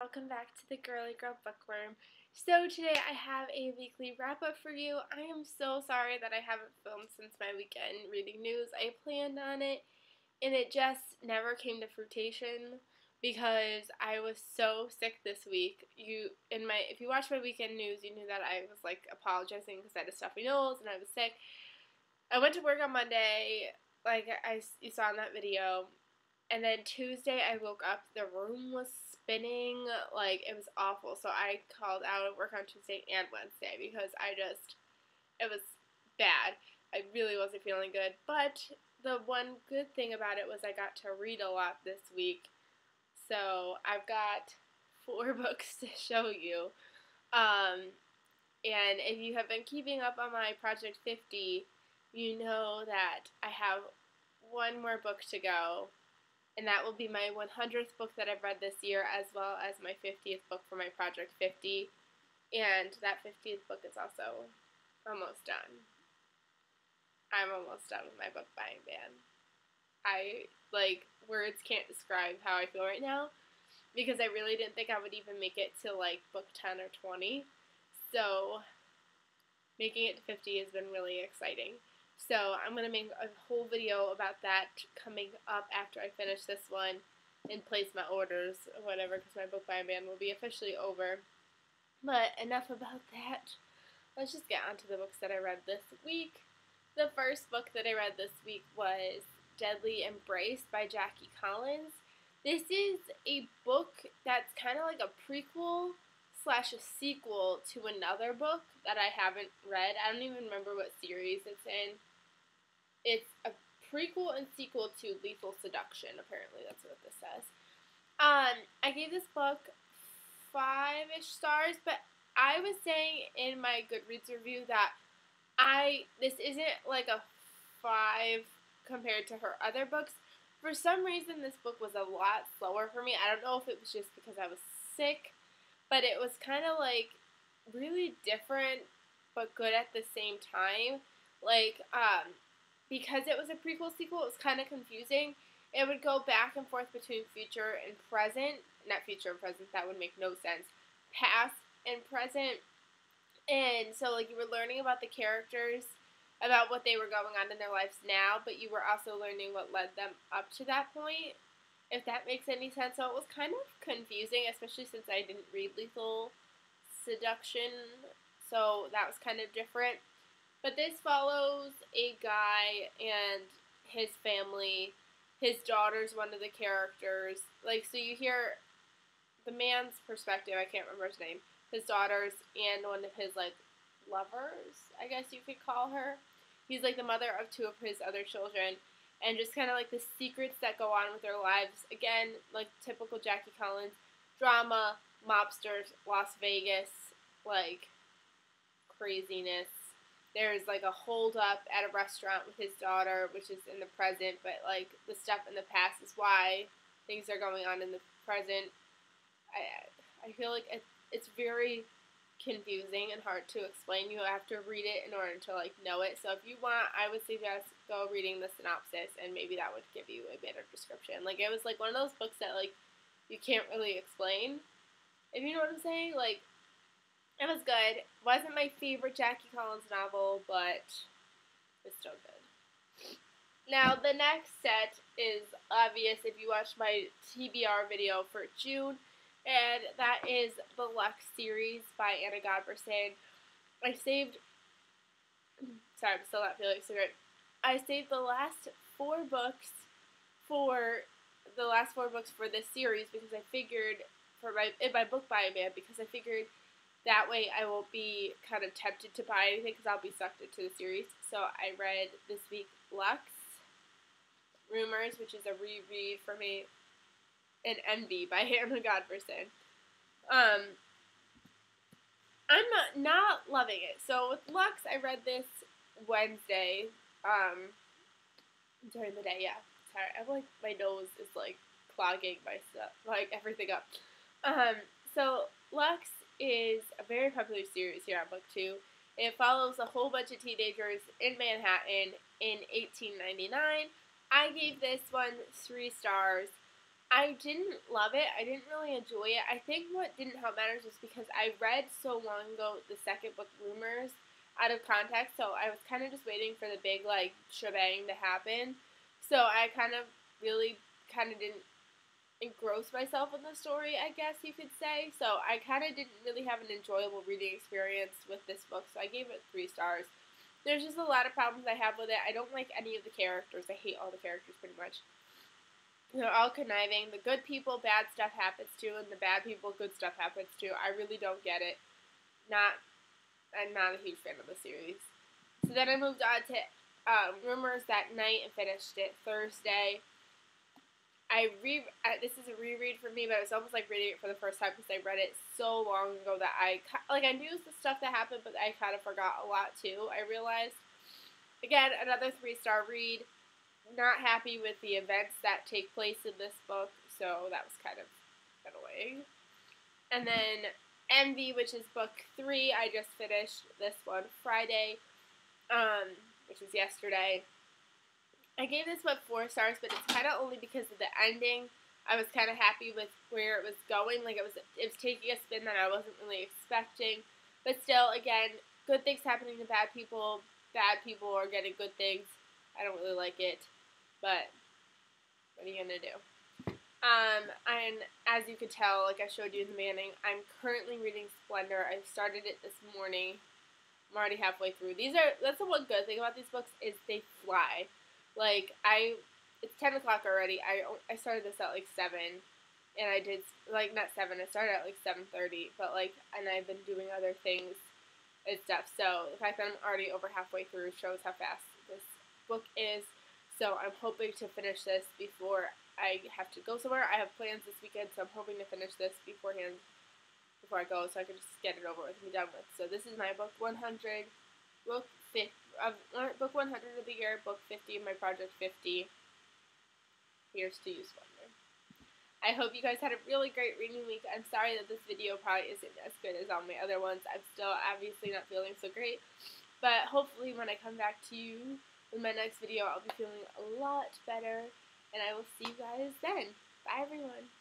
Welcome back to the Girly Girl Bookworm. So today I have a weekly wrap up for you. I am so sorry that I haven't filmed since my weekend reading news. I planned on it and it just never came to fruition because I was so sick this week. If you watched my weekend news, you knew that I was like apologizing because I had a stuffy nose and I was sick. I went to work on Monday, like you saw in that video. And then Tuesday I woke up, the room was spinning, like it was awful. So I called out of work on Tuesday and Wednesday because it was bad. I really wasn't feeling good. But the one good thing about it was I got to read a lot this week. So I've got 4 books to show you. And if you have been keeping up on my Project 50, you know that I have one more book to go, and that will be my 100th book that I've read this year, as well as my 50th book for my Project 50, and that 50th book is also almost done. I'm almost done with my book buying ban. Words can't describe how I feel right now, because I really didn't think I would even make it to, book 10 or 20, so making it to 50 has been really exciting. So I'm going to make a whole video about that coming up after I finish this one and place my orders or whatever, because my book buying ban will be officially over. But enough about that. Let's just get on to the books that I read this week. The first book that I read this week was Deadly Embrace by Jackie Collins. This is a book that's kind of like a prequel / a sequel to another book that I haven't read. I don't even remember what series it's in. It's a prequel and sequel to Lethal Seduction, apparently that's what this says. I gave this book 5-ish stars, but I was saying in my Goodreads review that this isn't like a 5 compared to her other books. For some reason, this book was a lot slower for me. I don't know if it was just because I was sick, but it was kind of like really different but good at the same time. Because it was a prequel sequel, it was kind of confusing. It would go back and forth between future and present. Not future and present, that would make no sense. Past and present. And so you were learning about the characters, about what they were going on in their lives now, but you were also learning what led them up to that point, if that makes any sense. So it was kind of confusing, especially since I didn't read Lethal Seduction, so that was kind of different. But this follows a guy and his family. His daughter's one of the characters. So you hear the man's perspective, I can't remember his name, his daughters, and one of his, lovers, I guess you could call her. He's, the mother of 2 of his other children. And just kind of, the secrets that go on with their lives. Again, typical Jackie Collins. Drama, mobsters, Las Vegas, craziness. There's a hold up at a restaurant with his daughter, which is in the present, but the stuff in the past is why things are going on in the present. I feel like it's very confusing and hard to explain. You have to read it in order to know it. So if you want, I would suggest go reading the synopsis, and maybe that would give you a better description. It was one of those books that you can't really explain, if you know what I'm saying. It was good. Wasn't my favorite Jackie Collins novel, but it's still good. Now, the next set is obvious if you watched my TBR video for June, and that is the Luxe series by Godbersen. I'm still not feeling so good. I saved the last 4 books for this series because I figured, in my book buying ban, because I figured that way I won't be kind of tempted to buy anything because I'll be sucked into the series. So I read this week Luxe, Rumors, which is a reread for me, and Envy by Godbersen. I'm not loving it. So with Luxe, I read this Wednesday, during the day, yeah. Sorry, I'm my nose is clogging my stuff, everything up. So Luxe is a very popular series here on BookTube. It follows a whole bunch of teenagers in Manhattan in 1899. I gave this one 3 stars. I didn't love it. I didn't really enjoy it. I think what didn't help matters was because I read so long ago the second book, Rumors, out of context, so I was kind of just waiting for the big, like, shebang to happen. So I kind of really kind of didn't engross myself in the story, I guess you could say. So I kind of didn't really have an enjoyable reading experience with this book, so I gave it 3 stars. There's just a lot of problems I have with it. I don't like any of the characters. I hate all the characters pretty much. They're all conniving. The good people, bad stuff happens to, and the bad people, good stuff happens to. I really don't get it. I'm not a huge fan of the series. So then I moved on to Rumors that night and finished it Thursday. This is a reread for me, but it's almost like reading it for the first time because I read it so long ago that I knew the stuff that happened, but I kind of forgot a lot too. I realized. Again, another 3-star read. Not happy with the events that take place in this book, so that was kind of annoying. And then Envy, which is book 3, I just finished this one Friday, which was yesterday. I gave this book 4 stars, but it's kind of only because of the ending. I was kind of happy with where it was going. Like, it was taking a spin that I wasn't really expecting. But still, again, good things happening to bad people. Bad people are getting good things. I don't really like it, but what are you going to do? And as you could tell, like I showed you in the beginning, I'm currently reading Splendor. I started it this morning. I'm already halfway through. That's the one good thing about these books is they fly. Like, it's 10 o'clock already. I started this at like 7, and I did, like, not 7, I started at like 7:30, but like, and I've been doing other things and stuff, so the fact that I'm already over halfway through shows how fast this book is. So I'm hoping to finish this before I have to go somewhere. I have plans this weekend, so I'm hoping to finish this beforehand, before I go, so I can just get it over with and be done with. So this is my book 100, book 50, book 100 of the year, book 50 of my project 50. Here's to you, Splendor. I hope you guys had a really great reading week. I'm sorry that this video probably isn't as good as all my other ones. I'm still obviously not feeling so great, but hopefully when I come back to you in my next video, I'll be feeling a lot better, and I will see you guys then. Bye, everyone.